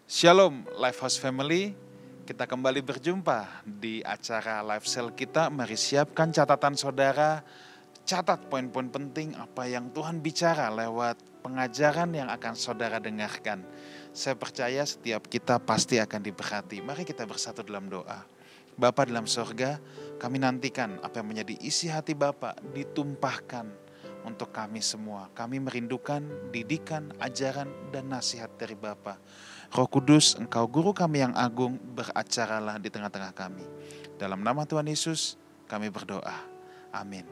Shalom Lifehouse Family, kita kembali berjumpa di acara live cell kita. Mari siapkan catatan saudara, catat poin-poin penting apa yang Tuhan bicara lewat pengajaran yang akan saudara dengarkan. Saya percaya setiap kita pasti akan diberkati. Mari kita bersatu dalam doa. Bapa dalam sorga, kami nantikan apa yang menjadi isi hati Bapa ditumpahkan untuk kami semua. Kami merindukan didikan, ajaran, dan nasihat dari Bapa. Roh Kudus, Engkau Guru kami yang agung, beracaralah di tengah-tengah kami. Dalam nama Tuhan Yesus, kami berdoa. Amin.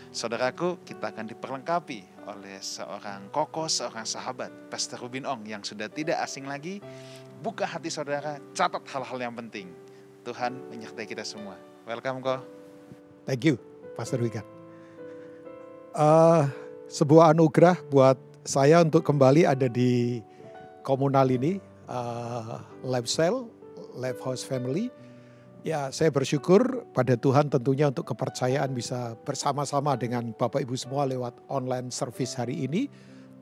Saudaraku, kita akan diperlengkapi oleh seorang kokoh, seorang sahabat, Pastor Rubin Ong, yang sudah tidak asing lagi. Buka hati saudara, catat hal-hal yang penting. Tuhan menyertai kita semua. Welcome, Ko. Thank you, Pastor Wigan. Sebuah anugerah buat saya untuk kembali ada di komunal ini, Live Cell, Lifehouse Family. Ya, saya bersyukur pada Tuhan tentunya untuk kepercayaan bisa bersama-sama dengan Bapak Ibu semua lewat online service hari ini.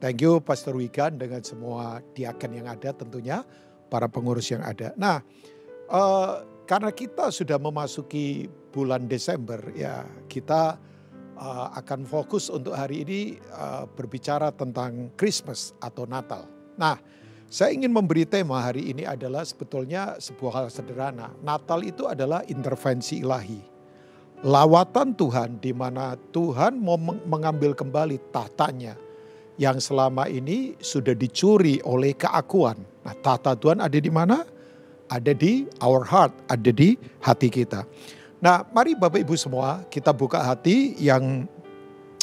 Thank you Pastor Wigan dengan semua diaken yang ada tentunya, para pengurus yang ada. Nah, karena kita sudah memasuki bulan Desember, ya kita akan fokus untuk hari ini berbicara tentang Christmas atau Natal. Nah, saya ingin memberi tema hari ini adalah sebetulnya sebuah hal sederhana. Natal itu adalah intervensi ilahi. Lawatan Tuhan di mana Tuhan mau mengambil kembali tahtanya yang selama ini sudah dicuri oleh keakuan. Nah, tahta Tuhan ada di mana? Ada di our heart, ada di hati kita. Nah, mari Bapak Ibu semua kita buka hati yang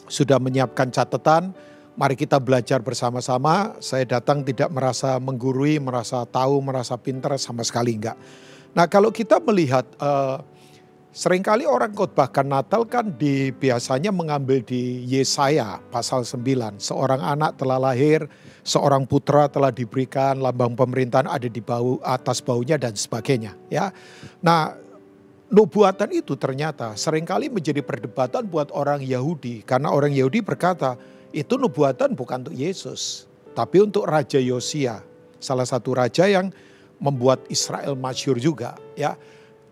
sudah menyiapkan catatan. Mari kita belajar bersama-sama. Saya datang tidak merasa menggurui, merasa tahu, merasa pintar, sama sekali enggak. Nah, kalau kita melihat seringkali orang khotbahkan Natal kan biasanya mengambil di Yesaya pasal 9. Seorang anak telah lahir, seorang putra telah diberikan, lambang pemerintahan ada di atas baunya dan sebagainya. Ya, nah nubuatan itu ternyata seringkali menjadi perdebatan buat orang Yahudi. Karena orang Yahudi berkata, itu nubuatan bukan untuk Yesus, tapi untuk Raja Yosia, salah satu raja yang membuat Israel masyhur juga, ya.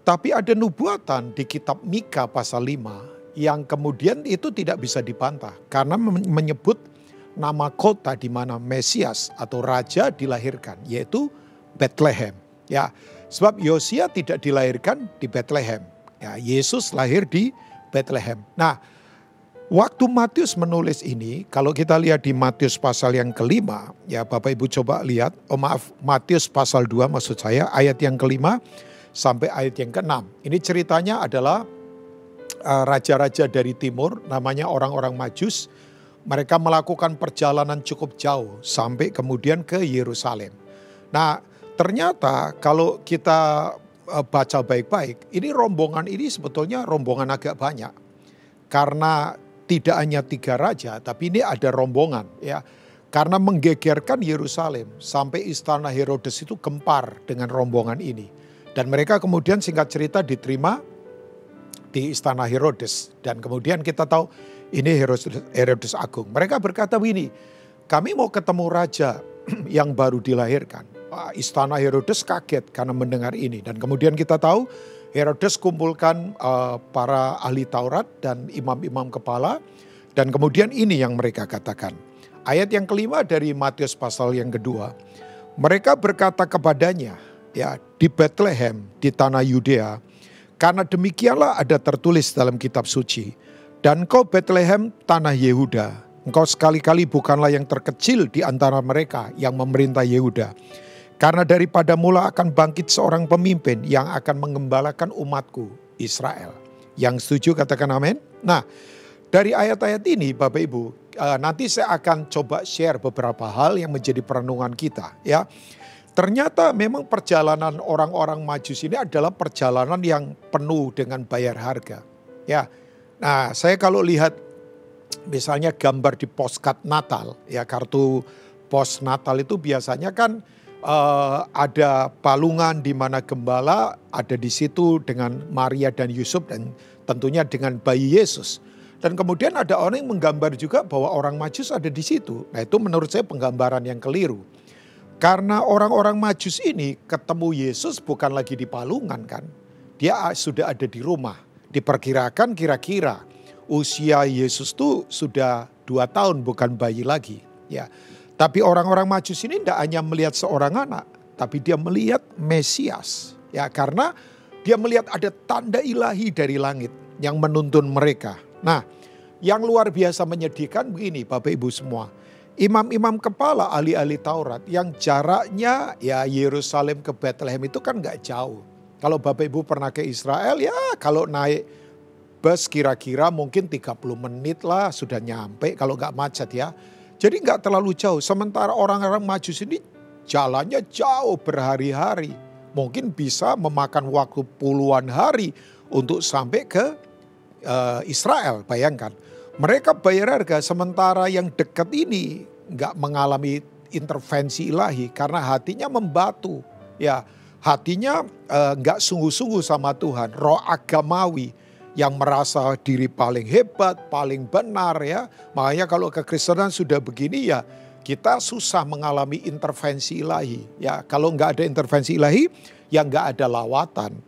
Tapi ada nubuatan di kitab Mika pasal 5 yang kemudian itu tidak bisa dibantah karena menyebut nama kota di mana Mesias atau raja dilahirkan, yaitu Bethlehem, ya. Sebab Yosia tidak dilahirkan di Bethlehem, ya, Yesus lahir di Bethlehem. Nah, waktu Matius menulis ini, kalau kita lihat di Matius pasal yang kelima, ya Bapak Ibu coba lihat, Matius pasal 2 maksud saya, ayat yang kelima sampai ayat yang keenam. Ini ceritanya adalah raja-raja dari timur, namanya orang-orang Majus. Mereka melakukan perjalanan cukup jauh sampai kemudian ke Yerusalem. Nah, ternyata kalau kita baca baik-baik, ini rombongan ini sebetulnya rombongan agak banyak. Karena tidak hanya 3 raja, tapi ini ada rombongan, ya. Karena menggegerkan Yerusalem sampai istana Herodes itu gempar dengan rombongan ini. Dan mereka kemudian singkat cerita diterima di istana Herodes. Dan kemudian kita tahu ini Herodes Agung. Mereka berkata begini, kami mau ketemu raja yang baru dilahirkan. Istana Herodes kaget karena mendengar ini. Dan kemudian kita tahu Herodes kumpulkan para ahli Taurat dan imam-imam kepala. Dan kemudian ini yang mereka katakan. Ayat yang kelima dari Matius pasal yang kedua. Mereka berkata kepadanya, ya, di Bethlehem di tanah Yudea. Karena demikianlah ada tertulis dalam kitab suci. Dan kau Bethlehem tanah Yehuda. Engkau sekali-kali bukanlah yang terkecil di antara mereka yang memerintah Yehuda. Karena daripada mula akan bangkit seorang pemimpin yang akan mengembalakan umatku Israel. Yang setuju katakan amin. Nah, dari ayat-ayat ini Bapak Ibu, nanti saya akan coba share beberapa hal yang menjadi perenungan kita, ya. Ternyata memang perjalanan orang-orang Majus ini adalah perjalanan yang penuh dengan bayar harga, ya. Nah, saya kalau lihat misalnya gambar di postcard Natal, ya, kartu pos Natal itu biasanya kan ada palungan di mana gembala ada di situ dengan Maria dan Yusuf dan tentunya dengan bayi Yesus. Dan kemudian ada orang yang menggambar juga bahwa orang Majus ada di situ. Nah, itu menurut saya penggambaran yang keliru. Karena orang-orang Majus ini ketemu Yesus bukan lagi di palungan kan. Dia sudah ada di rumah. Diperkirakan kira-kira usia Yesus itu sudah 2 tahun, bukan bayi lagi. Ya, tapi orang-orang Majus ini tidak hanya melihat seorang anak, tapi dia melihat Mesias. Ya, karena dia melihat ada tanda ilahi dari langit yang menuntun mereka. Nah, yang luar biasa menyedihkan begini Bapak Ibu semua. Imam-imam kepala ahli-ahli Taurat yang jaraknya ya Yerusalem ke Bethlehem itu kan gak jauh. Kalau Bapak Ibu pernah ke Israel ya kalau naik bus kira-kira mungkin 30 menit lah sudah nyampe kalau gak macet ya. Jadi gak terlalu jauh. Sementara orang-orang Majus ini jalannya jauh berhari-hari. Mungkin bisa memakan waktu puluhan hari untuk sampai ke Israel, bayangkan. Mereka bayar harga sementara yang dekat ini nggak mengalami intervensi ilahi karena hatinya membatu. Ya, hatinya nggak sungguh-sungguh sama Tuhan. Roh agamawi yang merasa diri paling hebat, paling benar ya. Makanya kalau kekristenan sudah begini ya kita susah mengalami intervensi ilahi. Ya, kalau nggak ada intervensi ilahi ya nggak ada lawatan.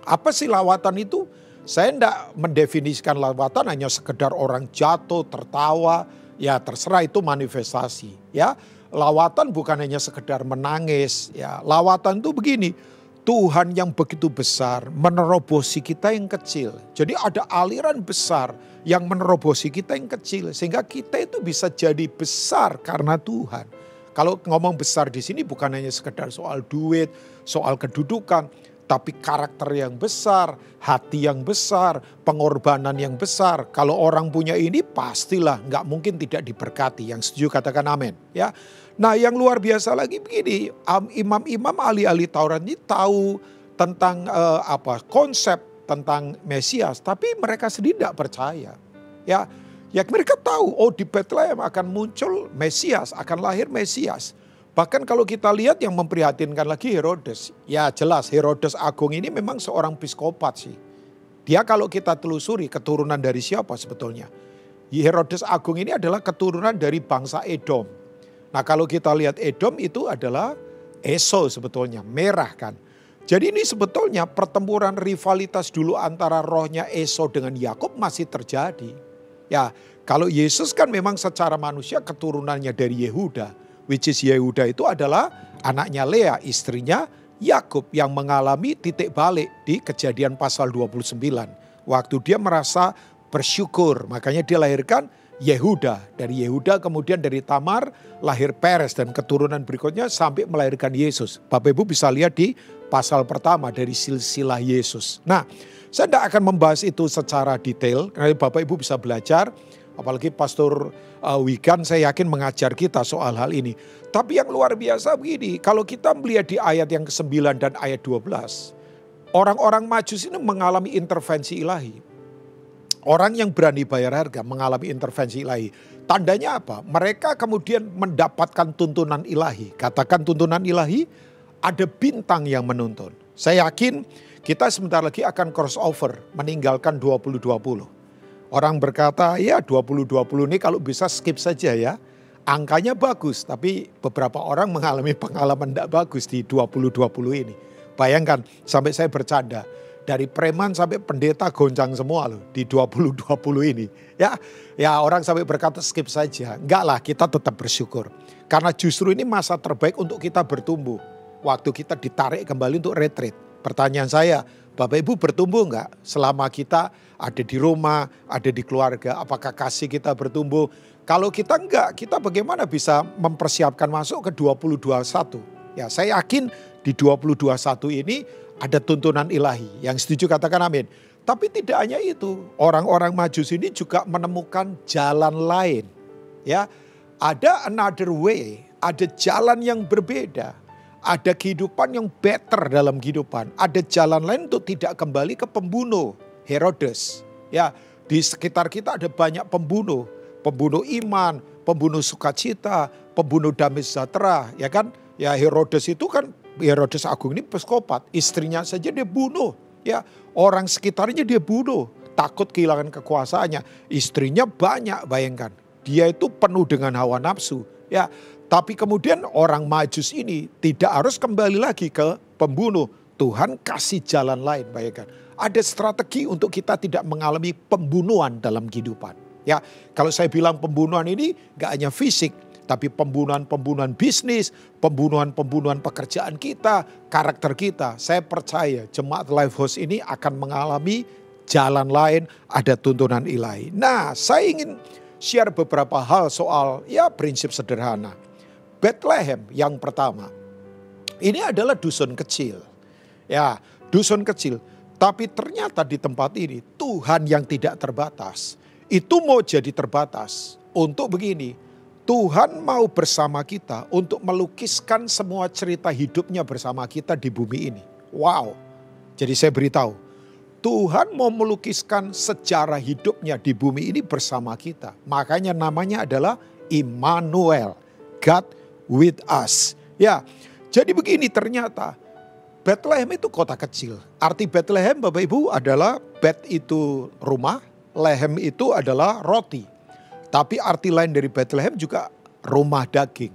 Apa sih lawatan itu? Saya tidak mendefinisikan lawatan hanya sekedar orang jatuh, tertawa, ya terserah itu manifestasi. Ya, lawatan bukan hanya sekedar menangis. Ya, lawatan itu begini, Tuhan yang begitu besar menerobosi kita yang kecil. Jadi ada aliran besar yang menerobosi kita yang kecil, sehingga kita itu bisa jadi besar karena Tuhan. Kalau ngomong besar di sini bukan hanya sekedar soal duit, soal kedudukan, tapi karakter yang besar, hati yang besar, pengorbanan yang besar. Kalau orang punya ini pastilah nggak mungkin tidak diberkati. Yang setuju katakan amin. Ya. Nah yang luar biasa lagi begini, imam-imam ahli-ahli Taurat ini tahu tentang konsep tentang Mesias, tapi mereka sendiri tidak percaya. Ya mereka tahu, oh di Bethlehem akan muncul Mesias, akan lahir Mesias. Bahkan kalau kita lihat yang memprihatinkan lagi Herodes. Ya jelas Herodes Agung ini memang seorang psikopat sih. Dia kalau kita telusuri keturunan dari siapa sebetulnya. Herodes Agung ini adalah keturunan dari bangsa Edom. Nah kalau kita lihat Edom itu adalah Esau sebetulnya, merah kan. Jadi ini sebetulnya pertempuran rivalitas dulu antara rohnya Esau dengan Yakub masih terjadi. Ya kalau Yesus kan memang secara manusia keturunannya dari Yehuda. Which is Yehuda itu adalah anaknya Lea, istrinya Yakub yang mengalami titik balik di Kejadian pasal 29. Waktu dia merasa bersyukur, makanya dia lahirkan Yehuda. Dari Yehuda kemudian dari Tamar lahir Peres dan keturunan berikutnya sampai melahirkan Yesus. Bapak Ibu bisa lihat di pasal pertama dari silsilah Yesus. Nah, saya tidak akan membahas itu secara detail, karena Bapak Ibu bisa belajar. Apalagi Pastor Wigan saya yakin mengajar kita soal hal ini. Tapi yang luar biasa begini, kalau kita melihat di ayat yang ke-9 dan ayat 12. Orang-orang Majus ini mengalami intervensi ilahi. Orang yang berani bayar harga mengalami intervensi ilahi. Tandanya apa? Mereka kemudian mendapatkan tuntunan ilahi. Katakan tuntunan ilahi, ada bintang yang menuntun. Saya yakin kita sebentar lagi akan crossover meninggalkan 2020. Orang berkata ya 2020 ini kalau bisa skip saja ya. Angkanya bagus tapi beberapa orang mengalami pengalaman tidak bagus di 2020 ini. Bayangkan sampai saya bercanda. Dari preman sampai pendeta goncang semua loh di 2020 ini. Ya orang sampai berkata skip saja. Enggak lah, kita tetap bersyukur. Karena justru ini masa terbaik untuk kita bertumbuh. Waktu kita ditarik kembali untuk retreat. Pertanyaan saya, Bapak Ibu bertumbuh enggak selama kita ada di rumah, ada di keluarga? Apakah kasih kita bertumbuh? Kalau kita enggak, kita bagaimana bisa mempersiapkan masuk ke 2021? Ya saya yakin di 2021 ini ada tuntunan ilahi. Yang setuju katakan amin. Tapi tidak hanya itu, orang-orang Majus ini juga menemukan jalan lain. Ya, ada another way, ada jalan yang berbeda. Ada kehidupan yang better dalam kehidupan. Ada jalan lain untuk tidak kembali ke pembunuh Herodes. Ya, di sekitar kita ada banyak pembunuh. Pembunuh iman, pembunuh sukacita, pembunuh damai sejahtera. Ya kan, ya Herodes itu kan, Herodes Agung ini psikopat. Istrinya saja dia bunuh. Ya, orang sekitarnya dia bunuh. Takut kehilangan kekuasaannya. Istrinya banyak, bayangkan. Dia itu penuh dengan hawa nafsu. Ya, Tapi kemudian orang Majus ini tidak harus kembali lagi ke pembunuh. Tuhan kasih jalan lain, bayangkan. Ada strategi untuk kita tidak mengalami pembunuhan dalam kehidupan. Ya, kalau saya bilang pembunuhan ini gak hanya fisik, tapi pembunuhan bisnis, pembunuhan pekerjaan kita, karakter kita. Saya percaya jemaat Lifehouse ini akan mengalami jalan lain, ada tuntunan ilahi. Nah, saya ingin share beberapa hal soal prinsip sederhana. Bethlehem yang pertama, ini adalah dusun kecil. Ya, dusun kecil. Tapi ternyata di tempat ini Tuhan yang tidak terbatas. Itu mau jadi terbatas. Untuk begini, Tuhan mau bersama kita untuk melukiskan semua cerita hidupnya bersama kita di bumi ini. Wow. Jadi saya beritahu, Tuhan mau melukiskan sejarah hidupnya di bumi ini bersama kita. Makanya namanya adalah Immanuel, God with us. Ya, jadi begini ternyata. Bethlehem itu kota kecil. Arti Bethlehem Bapak Ibu adalah Beth itu rumah, Lehem itu adalah roti. Tapi arti lain dari Bethlehem juga rumah daging.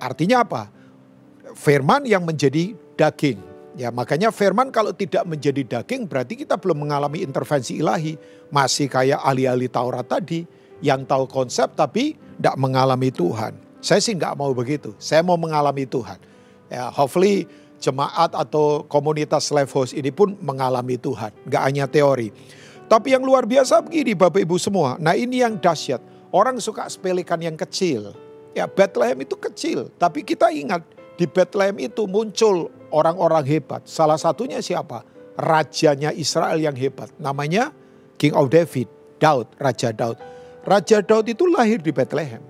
Artinya apa? Firman yang menjadi daging. Ya, makanya firman kalau tidak menjadi daging berarti kita belum mengalami intervensi ilahi. Masih kayak ahli-ahli Taurat tadi yang tahu konsep tapi tidak mengalami Tuhan. Saya sih nggak mau begitu. Saya mau mengalami Tuhan. Ya, hopefully jemaat atau komunitas Lifehouse ini pun mengalami Tuhan. Gak hanya teori. Tapi yang luar biasa begini Bapak Ibu semua. Nah ini yang dahsyat. Orang suka sepelekan yang kecil. Ya Bethlehem itu kecil. Tapi kita ingat di Bethlehem itu muncul orang-orang hebat. Salah satunya siapa? Rajanya Israel yang hebat. Namanya King of David. Daud, Raja Daud. Raja Daud itu lahir di Bethlehem.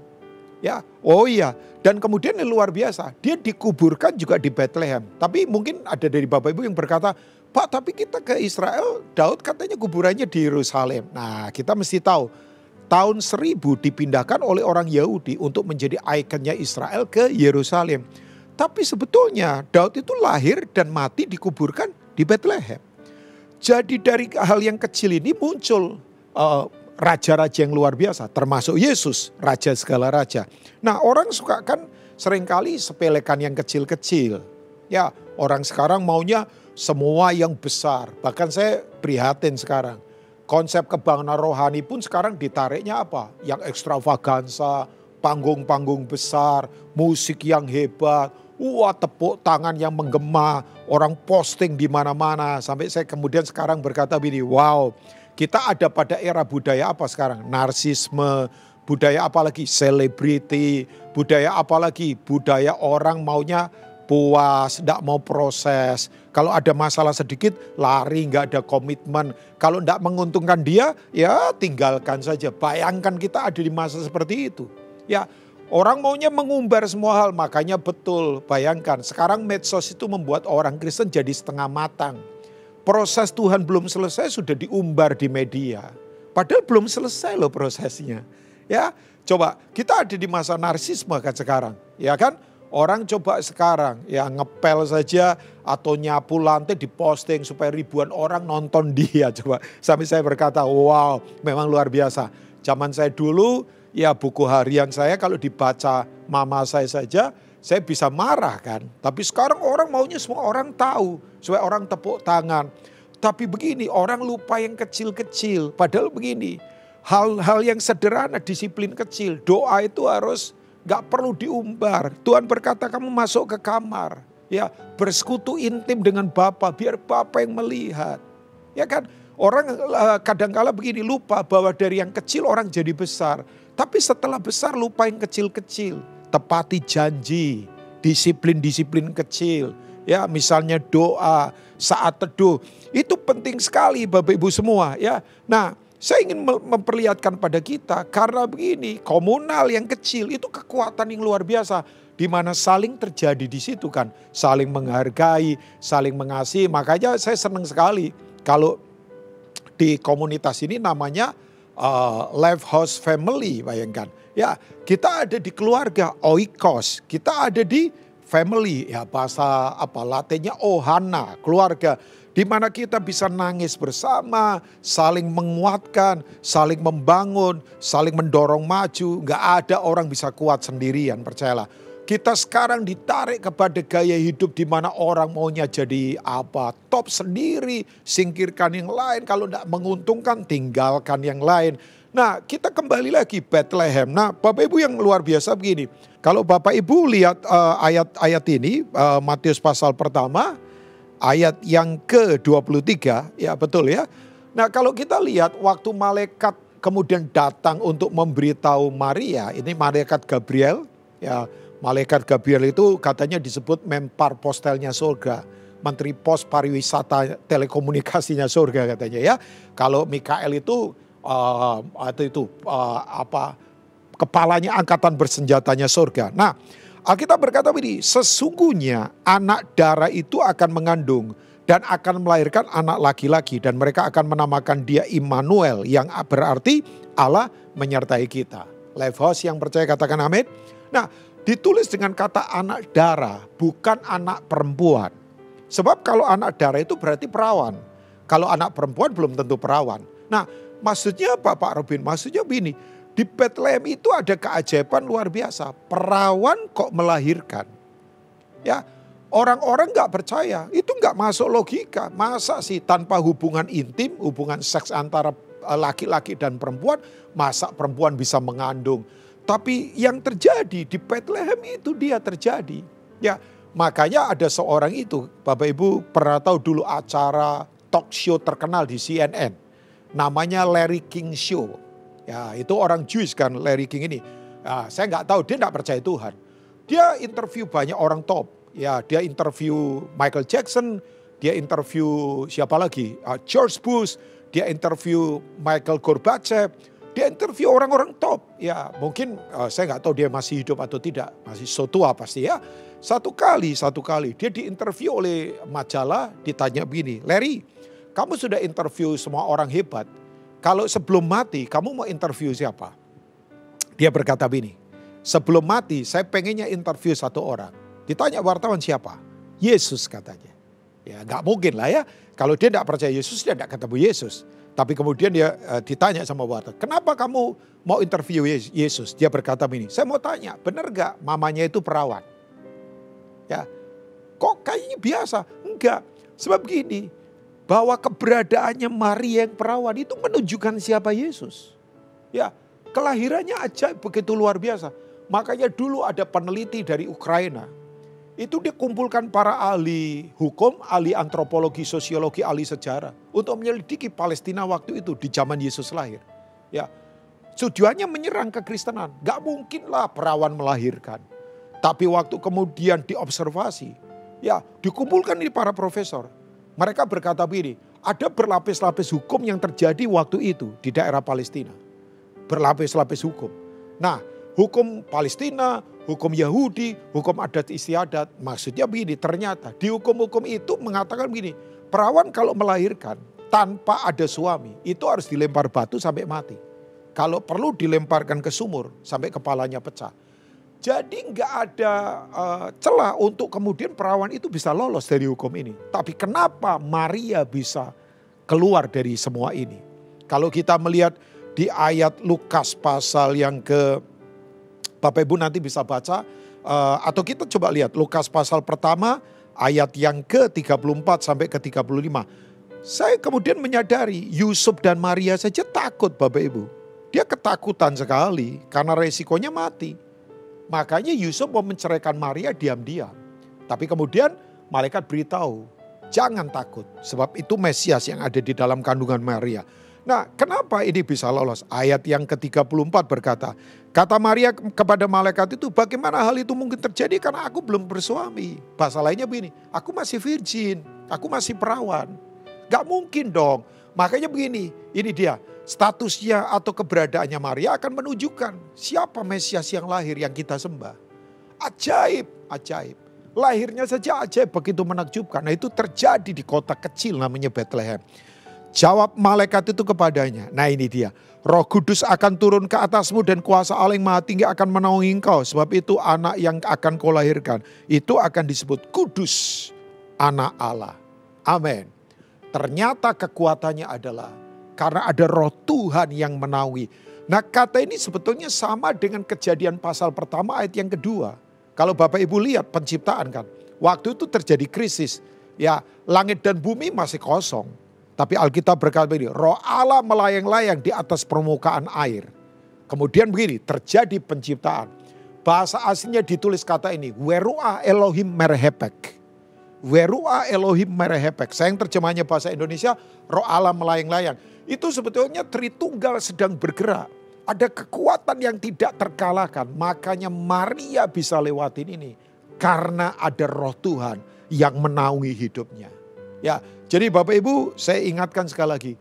Ya, oh iya. Dan kemudian yang luar biasa, dia dikuburkan juga di Bethlehem. Tapi mungkin ada dari Bapak Ibu yang berkata, Pak tapi kita ke Israel, Daud katanya kuburannya di Yerusalem. Nah kita mesti tahu, tahun 1000 dipindahkan oleh orang Yahudi untuk menjadi ikonnya Israel ke Yerusalem. Tapi sebetulnya Daud itu lahir dan mati dikuburkan di Bethlehem. Jadi dari hal yang kecil ini muncul raja-raja yang luar biasa, termasuk Yesus, raja segala raja. Nah orang suka kan seringkali sepelekan yang kecil-kecil. Ya orang sekarang maunya semua yang besar. Bahkan saya prihatin sekarang. Konsep kebangunan rohani pun sekarang ditariknya apa? Yang ekstravaganza, panggung-panggung besar, musik yang hebat. Wah tepuk tangan yang menggema, orang posting di mana-mana. Sampai saya kemudian sekarang berkata begini, wow. Kita ada pada era budaya apa sekarang? Narsisme, budaya apa lagi? Selebriti, budaya apa lagi? Budaya orang maunya puas, tidak mau proses. Kalau ada masalah sedikit, lari, nggak ada komitmen. Kalau tidak menguntungkan dia, ya tinggalkan saja. Bayangkan kita ada di masa seperti itu. Ya, orang maunya mengumbar semua hal, makanya betul. Bayangkan, sekarang medsos itu membuat orang Kristen jadi setengah matang. Proses Tuhan belum selesai sudah diumbar di media. Padahal belum selesai loh prosesnya. Ya, coba kita ada di masa narsisme kan sekarang. Ya kan, orang coba sekarang ya ngepel saja atau nyapu lantai diposting supaya ribuan orang nonton dia. Coba sampai saya berkata, wow memang luar biasa. Zaman saya dulu ya buku harian saya kalau dibaca mama saya saja, saya bisa marah kan. Tapi sekarang orang maunya semua orang tahu. Supaya orang tepuk tangan. Tapi begini, orang lupa yang kecil-kecil. Padahal begini, hal-hal yang sederhana, disiplin kecil. Doa itu harus gak perlu diumbar. Tuhan berkata kamu masuk ke kamar. Ya, bersekutu intim dengan Bapa, biar Bapa yang melihat. Ya kan, orang kadang-kala begini lupa bahwa dari yang kecil orang jadi besar. Tapi setelah besar lupa yang kecil-kecil. Tepati janji, disiplin-disiplin kecil. Ya, misalnya doa, saat teduh, itu penting sekali Bapak Ibu semua ya. Nah, saya ingin memperlihatkan pada kita karena begini, komunal yang kecil itu kekuatan yang luar biasa di mana saling terjadi di situ kan, saling menghargai, saling mengasihi. Makanya saya senang sekali kalau di komunitas ini namanya Lifehouse Family, bayangkan. Ya, kita ada di keluarga oikos, kita ada di family, ya bahasa apa Latinnya ohana, keluarga. Di mana kita bisa nangis bersama, saling menguatkan, saling membangun, saling mendorong maju. Gak ada orang bisa kuat sendirian, percayalah. Kita sekarang ditarik kepada gaya hidup di mana orang maunya jadi apa? Top sendiri, singkirkan yang lain. Kalau tidak menguntungkan, tinggalkan yang lain. Nah, kita kembali lagi Bethlehem. Nah, Bapak Ibu yang luar biasa begini. Kalau Bapak Ibu lihat ayat-ayat ini, Matius pasal pertama, ayat yang ke-23, ya betul ya. Nah, kalau kita lihat waktu malaikat kemudian datang untuk memberitahu Maria, ini malaikat Gabriel, ya. Malaikat Gabriel itu katanya disebut mempar postelnya surga, menteri pos pariwisata telekomunikasinya surga katanya ya. Kalau Mikael itu kepalanya angkatan bersenjatanya surga. Nah, Alkitab berkata begini, sesungguhnya anak darah itu akan mengandung dan akan melahirkan anak laki-laki dan mereka akan menamakan dia Immanuel yang berarti Allah menyertai kita. Lifehouse yang percaya katakan amin. Nah, ditulis dengan kata anak darah, bukan anak perempuan. Sebab kalau anak darah itu berarti perawan. Kalau anak perempuan belum tentu perawan. Nah, maksudnya apa Pak Robin? Maksudnya begini, di Bethlehem itu ada keajaiban luar biasa. Perawan kok melahirkan. Ya, orang-orang gak percaya, itu gak masuk logika. Masa sih tanpa hubungan intim, hubungan seks antara laki-laki dan perempuan, masa perempuan bisa mengandung? Tapi yang terjadi di Bethlehem itu dia terjadi. Ya, makanya ada seorang itu, Bapak Ibu pernah tahu dulu acara talk show terkenal di CNN. Namanya Larry King Show. Ya, itu orang Jewish kan Larry King ini. Ya, saya nggak tahu, dia nggak percaya Tuhan. Dia interview banyak orang top. Ya, dia interview Michael Jackson, dia interview siapa lagi? George Bush, dia interview Michael Gorbachev. Dia interview orang-orang top, ya mungkin saya nggak tahu dia masih hidup atau tidak, masih so tua pasti ya. Satu kali dia diinterview oleh majalah, ditanya begini, Larry, kamu sudah interview semua orang hebat, kalau sebelum mati kamu mau interview siapa? Dia berkata begini, sebelum mati saya pengennya interview satu orang. Ditanya wartawan siapa? Yesus katanya. Ya nggak mungkin lah ya, kalau dia tidak percaya Yesus dia tidak ketemu Yesus. Tapi kemudian dia ditanya sama wartawan, kenapa kamu mau interview Yesus? Dia berkata begini, saya mau tanya, benar gak mamanya itu perawan? Ya, kok kayaknya biasa? Enggak, sebab begini, bahwa keberadaannya Maria yang perawan itu menunjukkan siapa Yesus. Ya, kelahirannya ajaib begitu luar biasa. Makanya dulu ada peneliti dari Ukraina. Itu dia kumpulkan para ahli hukum, ahli antropologi, sosiologi, ahli sejarah. Untuk menyelidiki Palestina waktu itu di zaman Yesus lahir. Ya, tujuannya menyerang kekristenan. Gak mungkinlah perawan melahirkan. Tapi waktu kemudian diobservasi. Ya, dikumpulkan ini para profesor. Mereka berkata begini, ada berlapis-lapis hukum yang terjadi waktu itu di daerah Palestina. Berlapis-lapis hukum. Nah, hukum Palestina, hukum Yahudi, hukum adat istiadat. Maksudnya begini, ternyata di hukum-hukum itu mengatakan begini, perawan kalau melahirkan tanpa ada suami, itu harus dilempar batu sampai mati. Kalau perlu dilemparkan ke sumur sampai kepalanya pecah. Jadi nggak ada celah untuk kemudian perawan itu bisa lolos dari hukum ini. Tapi kenapa Maria bisa keluar dari semua ini? Kalau kita melihat di ayat Lukas pasal yang Bapak Ibu nanti bisa baca, atau kita coba lihat Lukas pasal pertama ayat yang ke-34 sampai ke-35. Saya kemudian menyadari Yusuf dan Maria saja takut Bapak Ibu. Dia ketakutan sekali karena resikonya mati. Makanya Yusuf mau menceraikan Maria diam-diam. Tapi kemudian malaikat beritahu, jangan takut sebab itu Mesias yang ada di dalam kandungan Maria. Nah, kenapa ini bisa lolos? Ayat yang ke-34 berkata, kata Maria kepada malaikat itu, bagaimana hal itu mungkin terjadi karena aku belum bersuami. Bahasa lainnya begini, aku masih virgin, aku masih perawan. Gak mungkin dong. Makanya begini, ini dia, statusnya atau keberadaannya Maria akan menunjukkan siapa Mesias yang lahir yang kita sembah. Ajaib, ajaib. Lahirnya saja ajaib, begitu menakjubkan. Nah, itu terjadi di kota kecil namanya Bethlehem. Jawab malaikat itu kepadanya. Nah, ini dia. Roh Kudus akan turun ke atasmu dan kuasa Allah yang Maha Tinggi akan menaungi engkau. Sebab itu anak yang akan kau lahirkan, itu akan disebut kudus, anak Allah. Amin. Ternyata kekuatannya adalah karena ada roh Tuhan yang menaungi. Nah, kata ini sebetulnya sama dengan Kejadian pasal pertama ayat yang kedua. Kalau Bapak Ibu lihat penciptaan kan, waktu itu terjadi krisis. Ya, langit dan bumi masih kosong. Tapi Alkitab berkata begini, Roh Allah melayang-layang di atas permukaan air. Kemudian begini, terjadi penciptaan. Bahasa aslinya ditulis kata ini, Weruah Elohim merehepek. Weruah Elohim merehepek. Saya yang terjemahnya bahasa Indonesia, Roh Allah melayang-layang. Itu sebetulnya Tritunggal sedang bergerak. Ada kekuatan yang tidak terkalahkan. Makanya Maria bisa lewatin ini. Karena ada Roh Tuhan yang menaungi hidupnya. Ya, jadi Bapak Ibu, saya ingatkan sekali lagi.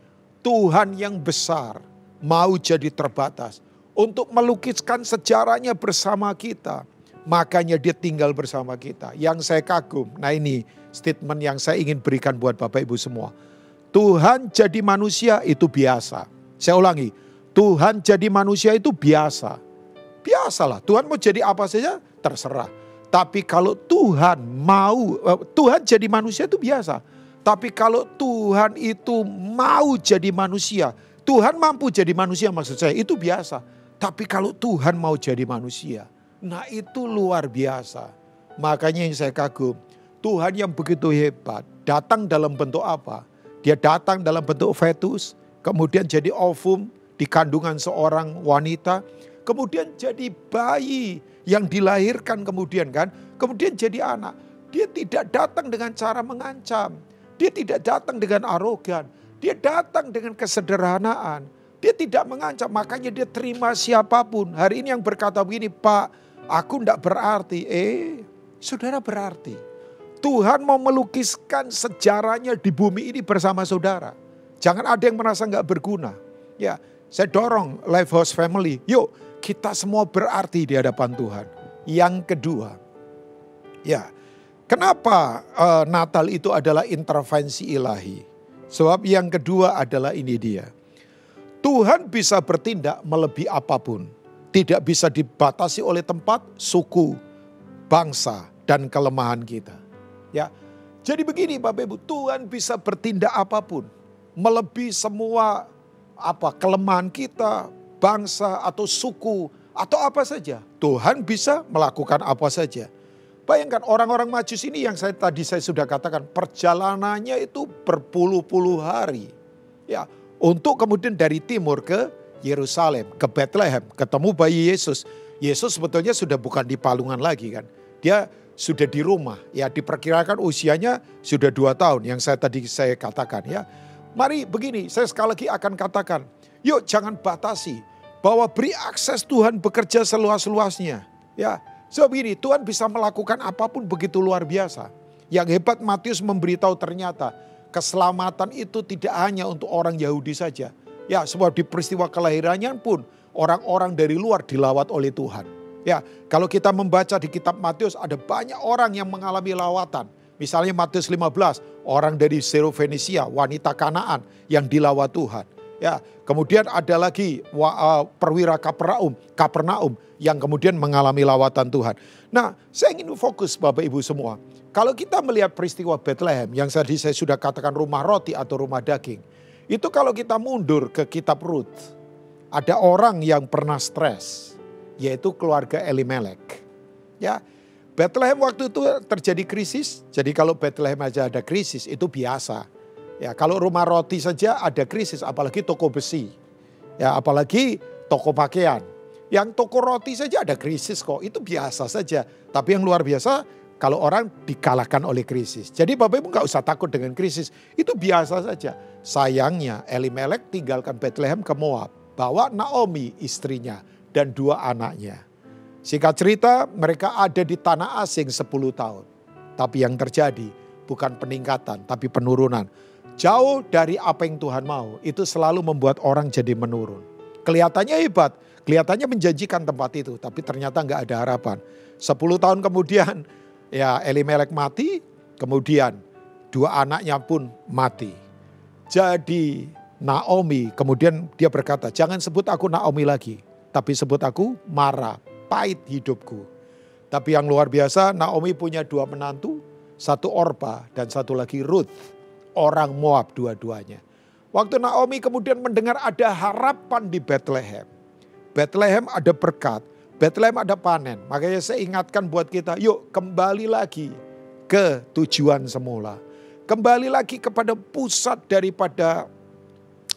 Tuhan yang besar mau jadi terbatas. Untuk melukiskan sejarahnya bersama kita. Makanya dia tinggal bersama kita. Yang saya kagum, nah ini statement yang saya ingin berikan buat Bapak Ibu semua. Tuhan jadi manusia itu biasa. Saya ulangi, Tuhan jadi manusia itu biasa. Biasalah, Tuhan mau jadi apa saja terserah. Tapi kalau Tuhan mau, Tuhan jadi manusia itu biasa. Tapi kalau Tuhan itu mau jadi manusia, Tuhan mampu jadi manusia maksud saya, itu biasa. Tapi kalau Tuhan mau jadi manusia, nah itu luar biasa. Makanya yang saya kagum, Tuhan yang begitu hebat, datang dalam bentuk apa? Dia datang dalam bentuk fetus, kemudian jadi ovum di kandungan seorang wanita, kemudian jadi bayi yang dilahirkan kemudian kan, kemudian jadi anak. Dia tidak datang dengan cara mengancam, dia tidak datang dengan arogan, dia datang dengan kesederhanaan. Dia tidak mengancam, makanya dia terima siapapun. Hari ini yang berkata begini, Pak, aku tidak berarti. Saudara berarti. Tuhan mau melukiskan sejarahnya di bumi ini bersama saudara. Jangan ada yang merasa nggak berguna. Ya, saya dorong Lifehouse Family. Yuk, kita semua berarti di hadapan Tuhan. Yang kedua, ya, kenapa Natal itu adalah intervensi ilahi? Sebab yang kedua adalah ini dia. Tuhan bisa bertindak melebihi apapun. Tidak bisa dibatasi oleh tempat, suku, bangsa, dan kelemahan kita. Ya, jadi begini Bapak Ibu, Tuhan bisa bertindak apapun. Melebihi semua kelemahan kita, bangsa atau suku, atau apa saja. Tuhan bisa melakukan apa saja. Bayangkan orang-orang Majus ini yang saya sudah katakan, perjalanannya itu berpuluh-puluh hari. Ya, untuk kemudian dari timur ke Yerusalem, ke Bethlehem, ketemu bayi Yesus. Yesus sebetulnya sudah bukan di palungan lagi kan. Dia sudah di rumah, ya diperkirakan usianya sudah 2 tahun yang tadi saya katakan ya. Mari begini, saya sekali lagi akan katakan, yuk jangan batasi bahwa beri akses Tuhan bekerja seluas-luasnya. Ya, sebab ini Tuhan bisa melakukan apapun begitu luar biasa. Yang hebat Matius memberitahu ternyata keselamatan itu tidak hanya untuk orang Yahudi saja. Ya, sebab di peristiwa kelahirannya pun orang-orang dari luar dilawat oleh Tuhan. Ya, kalau kita membaca di kitab Matius ada banyak orang yang mengalami lawatan. Misalnya Matius 15, orang dari Serofenisia, wanita Kanaan yang dilawat Tuhan. Ya, kemudian ada lagi perwira Kapernaum yang kemudian mengalami lawatan Tuhan. Nah, saya ingin fokus Bapak Ibu semua. Kalau kita melihat peristiwa Bethlehem yang tadi saya sudah katakan rumah roti atau rumah daging. Itu kalau kita mundur ke kitab Rut, ada orang yang pernah stres. Yaitu keluarga Elimelek. Ya, Bethlehem waktu itu terjadi krisis. Jadi kalau Bethlehem aja ada krisis itu biasa. Ya, kalau rumah roti saja ada krisis, apalagi toko besi. Ya, apalagi toko pakaian. Yang toko roti saja ada krisis kok, itu biasa saja. Tapi yang luar biasa kalau orang dikalahkan oleh krisis. Jadi Bapak Ibu gak usah takut dengan krisis, itu biasa saja. Sayangnya Elimelek tinggalkan Bethlehem ke Moab, bawa Naomi istrinya dan 2 anaknya. Singkat cerita mereka ada di tanah asing 10 tahun. Tapi yang terjadi bukan peningkatan tapi penurunan. Jauh dari apa yang Tuhan mau, itu selalu membuat orang jadi menurun. Kelihatannya hebat, kelihatannya menjanjikan tempat itu, tapi ternyata gak ada harapan. 10 tahun kemudian ya Elimelek mati, kemudian 2 anaknya pun mati. Jadi Naomi kemudian dia berkata, jangan sebut aku Naomi lagi. Tapi sebut aku Mara, pahit hidupku. Tapi yang luar biasa Naomi punya 2 menantu, 1 Orpa dan 1 lagi Ruth. Orang Moab dua-duanya. Waktu Naomi kemudian mendengar ada harapan di Bethlehem. Bethlehem ada berkat. Bethlehem ada panen. Makanya saya ingatkan buat kita, yuk kembali lagi ke tujuan semula. Kembali lagi kepada pusat daripada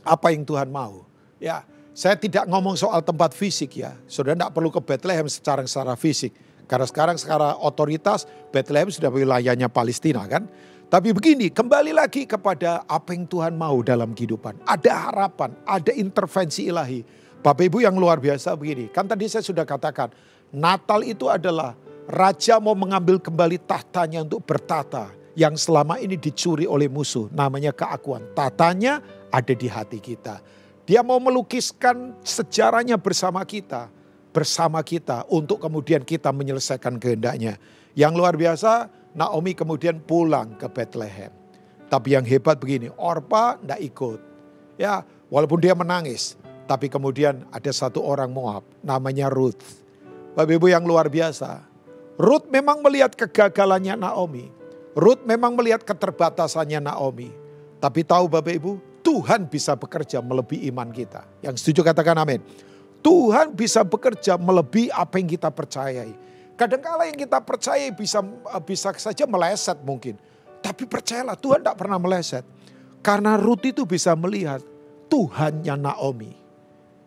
apa yang Tuhan mau. Ya, saya tidak ngomong soal tempat fisik ya. Saudara tidak perlu ke Bethlehem secara fisik. Karena secara otoritas Bethlehem sudah wilayahnya Palestina kan. Tapi begini, kembali lagi kepada apa yang Tuhan mau dalam kehidupan. Ada harapan, ada intervensi ilahi. Bapak Ibu yang luar biasa begini. Kan tadi saya sudah katakan, Natal itu adalah Raja mau mengambil kembali tahtanya untuk bertata. Yang selama ini dicuri oleh musuh, namanya keakuan. Tatanya ada di hati kita. Dia mau melukiskan sejarahnya bersama kita. Bersama kita untuk kemudian kita menyelesaikan kehendaknya. Yang luar biasa, Naomi kemudian pulang ke Bethlehem. Tapi yang hebat begini, Orpa tidak ikut. Ya, walaupun dia menangis. Tapi kemudian ada satu orang Moab, namanya Ruth. Bapak Ibu yang luar biasa. Ruth memang melihat kegagalannya Naomi. Ruth memang melihat keterbatasannya Naomi. Tapi tahu Bapak Ibu, Tuhan bisa bekerja melebihi iman kita. Yang setuju katakan amin. Tuhan bisa bekerja melebihi apa yang kita percayai. Kadang-kala yang kita percayai bisa saja meleset mungkin. Tapi percayalah Tuhan tidak pernah meleset. Karena Ruth itu bisa melihat Tuhannya Naomi.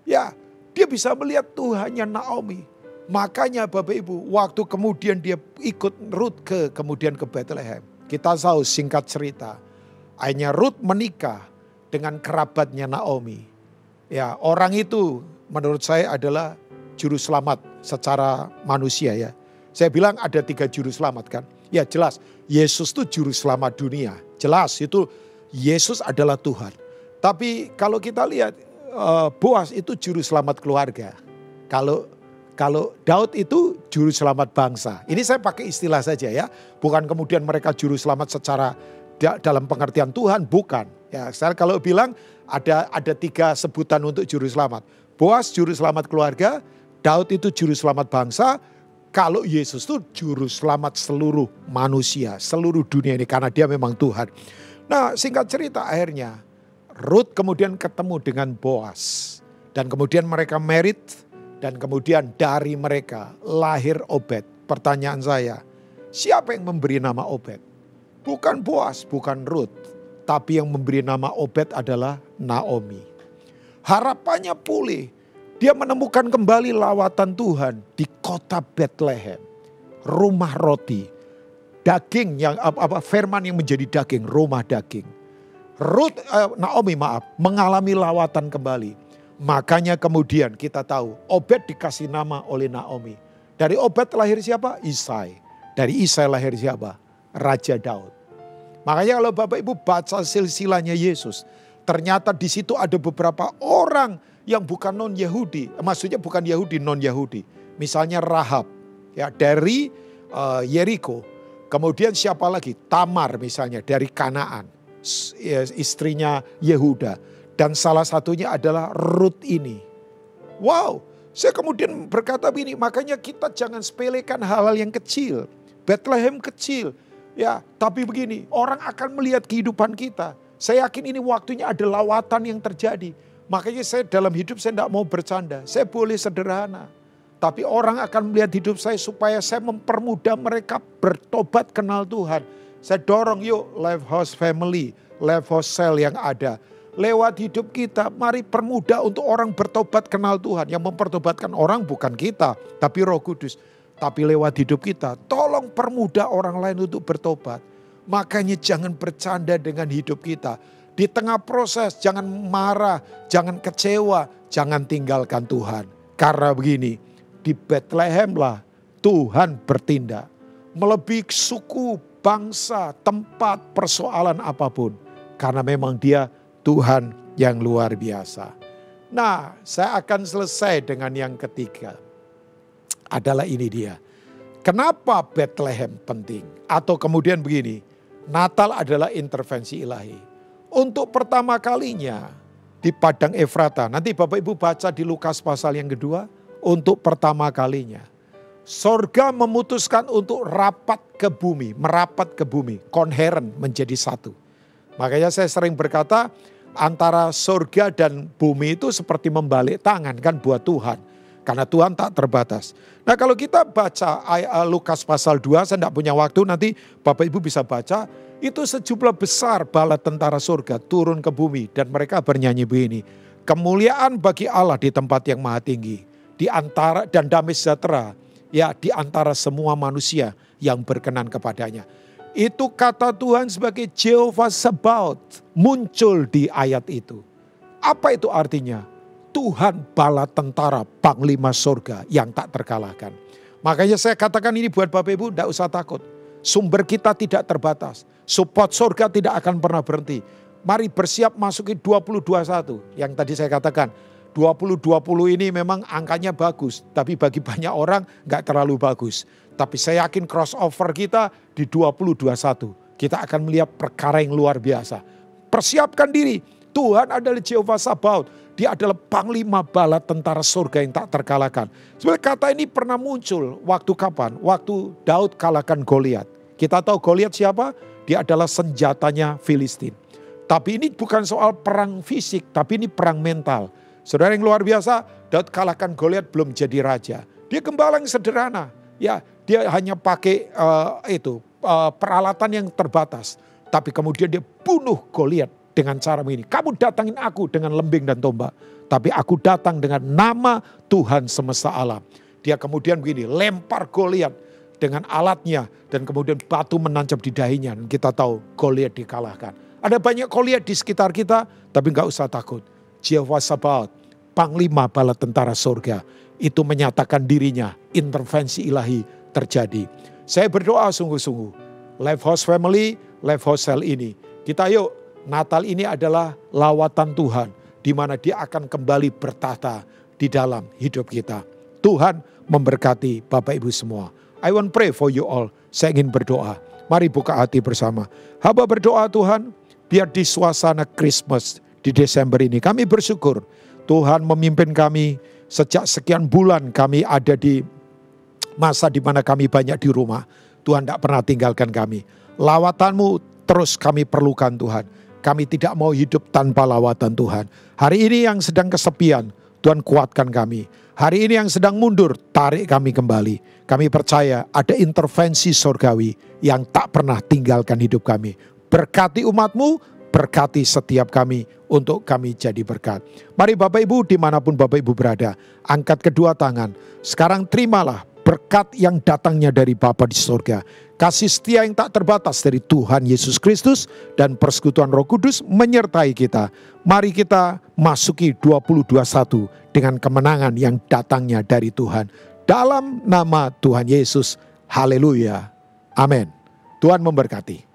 Ya, dia bisa melihat Tuhannya Naomi. Makanya Bapak Ibu, waktu kemudian dia ikut Ruth kemudian ke Bethlehem. Kita tahu singkat cerita. Akhirnya Ruth menikah dengan kerabatnya Naomi. Ya, orang itu menurut saya adalah juru selamat secara manusia ya. Saya bilang ada 3 juru selamat kan. Ya jelas, Yesus itu juru selamat dunia. Jelas itu Yesus adalah Tuhan. Tapi kalau kita lihat Boas itu juru selamat keluarga. Kalau Daud itu juru selamat bangsa. Ini saya pakai istilah saja ya. Bukan kemudian mereka juru selamat secara dalam pengertian Tuhan, bukan. Ya, saya kalau bilang ada 3 sebutan untuk juru selamat. Boas juru selamat keluarga, Daud itu juru selamat bangsa. Kalau Yesus itu juru selamat seluruh manusia, seluruh dunia ini karena dia memang Tuhan. Nah, singkat cerita akhirnya Ruth kemudian ketemu dengan Boas dan kemudian mereka married. Dan kemudian dari mereka lahir Obed. Pertanyaan saya, siapa yang memberi nama Obed? Bukan Boas, bukan Ruth. Tapi yang memberi nama Obed adalah Naomi. Harapannya pulih. Dia menemukan kembali lawatan Tuhan di kota Bethlehem. Rumah roti. Daging yang firman yang menjadi daging, rumah daging. Naomi mengalami lawatan kembali. Makanya kemudian kita tahu Obed dikasih nama oleh Naomi. Dari Obed lahir siapa? Isai. Dari Isai lahir siapa? Raja Daud. Makanya kalau Bapak Ibu baca silsilahnya Yesus. Ternyata di situ ada beberapa orang yang bukan non-Yahudi. Maksudnya bukan Yahudi, non-Yahudi. Misalnya Rahab ya, dari Yeriko. Kemudian siapa lagi? Tamar misalnya dari Kanaan. Istrinya Yehuda. Dan salah satunya adalah Ruth ini. Wow, saya kemudian berkata begini, makanya kita jangan sepelekan hal-hal yang kecil. Bethlehem kecil, ya. Tapi begini, orang akan melihat kehidupan kita. Saya yakin ini waktunya ada lawatan yang terjadi. Makanya saya dalam hidup saya tidak mau bercanda. Saya boleh sederhana. Tapi orang akan melihat hidup saya supaya saya mempermudah mereka bertobat kenal Tuhan. Saya dorong yuk Life House Family, Life House Cell yang ada. Lewat hidup kita, mari permudah untuk orang bertobat kenal Tuhan. Yang mempertobatkan orang bukan kita, tapi Roh Kudus. Tapi lewat hidup kita, tolong permudah orang lain untuk bertobat. Makanya jangan bercanda dengan hidup kita. Di tengah proses, jangan marah, jangan kecewa, jangan tinggalkan Tuhan. Karena begini, di Bethlehem lah Tuhan bertindak. Melebihi suku, bangsa, tempat, persoalan apapun. Karena memang dia Tuhan yang luar biasa. Nah, saya akan selesai dengan yang ketiga. Adalah ini dia. Kenapa Bethlehem penting? Atau kemudian begini, Natal adalah intervensi ilahi. Untuk pertama kalinya di Padang Efrata. Nanti Bapak Ibu baca di Lukas pasal yang kedua. Untuk pertama kalinya. Sorga memutuskan untuk merapat ke bumi. Konheren menjadi satu. Makanya saya sering berkata antara surga dan bumi itu seperti membalik tangan kan buat Tuhan. Karena Tuhan tak terbatas. Nah kalau kita baca Lukas pasal 2, saya tidak punya waktu, nanti Bapak Ibu bisa baca. Itu sejumlah besar bala tentara surga turun ke bumi dan mereka bernyanyi begini. Kemuliaan bagi Allah di tempat yang maha tinggi. Di antara dan damai sejahtera ya di antara semua manusia yang berkenan kepadanya. Itu kata Tuhan sebagai Jehovah Sabaoth muncul di ayat itu. Apa itu artinya? Tuhan bala tentara panglima surga yang tak terkalahkan. Makanya saya katakan ini buat Bapak Ibu, tidak usah takut. Sumber kita tidak terbatas. Support surga tidak akan pernah berhenti. Mari bersiap masuki 2021. Yang tadi saya katakan 2020 ini memang angkanya bagus. Tapi bagi banyak orang gak terlalu bagus. Tapi saya yakin crossover kita di 2021. Kita akan melihat perkara yang luar biasa. Persiapkan diri. Tuhan adalah Jehovah Sabaoth. Dia adalah panglima bala tentara surga yang tak terkalahkan. Sebenarnya kata ini pernah muncul waktu kapan? Waktu Daud kalahkan Goliat. Kita tahu Goliat siapa? Dia adalah senjatanya Filistin. Tapi ini bukan soal perang fisik, tapi ini perang mental. Saudara yang luar biasa, Daud kalahkan Goliat belum jadi raja. Dia gembala yang sederhana. Ya, dia hanya pakai peralatan yang terbatas. Tapi kemudian dia bunuh Goliat dengan cara begini. Kamu datangin aku dengan lembing dan tombak. Tapi aku datang dengan nama Tuhan semesta alam. Dia kemudian begini, lempar Goliat dengan alatnya. Dan kemudian batu menancap di dahinya. Dan kita tahu Goliat dikalahkan. Ada banyak Goliat di sekitar kita, tapi enggak usah takut. Jehovah Sabaoth, panglima bala tentara surga, itu menyatakan dirinya, intervensi ilahi terjadi. Saya berdoa sungguh-sungguh, Life House Family, Life House Cell ini, kita yuk, Natal ini adalah lawatan Tuhan, di mana Dia akan kembali bertata di dalam hidup kita. Tuhan memberkati Bapak Ibu semua. I want pray for you all. Saya ingin berdoa. Mari buka hati bersama. Hamba berdoa Tuhan, biar di suasana Christmas di Desember ini kami bersyukur Tuhan memimpin kami sejak sekian bulan kami ada di masa di mana kami banyak di rumah. Tuhan tidak pernah tinggalkan kami. Lawatan-Mu terus kami perlukan Tuhan. Kami tidak mau hidup tanpa lawatan Tuhan. Hari ini yang sedang kesepian, Tuhan kuatkan kami. Hari ini yang sedang mundur, tarik kami kembali. Kami percaya ada intervensi surgawi yang tak pernah tinggalkan hidup kami. Berkati umat-Mu, berkati setiap kami untuk kami jadi berkat. Mari Bapak Ibu dimanapun Bapak Ibu berada, angkat kedua tangan. Sekarang terimalah berkat yang datangnya dari Bapa di surga. Kasih setia yang tak terbatas dari Tuhan Yesus Kristus dan persekutuan Roh Kudus menyertai kita. Mari kita masuki 2021 dengan kemenangan yang datangnya dari Tuhan. Dalam nama Tuhan Yesus, haleluya, amin. Tuhan memberkati.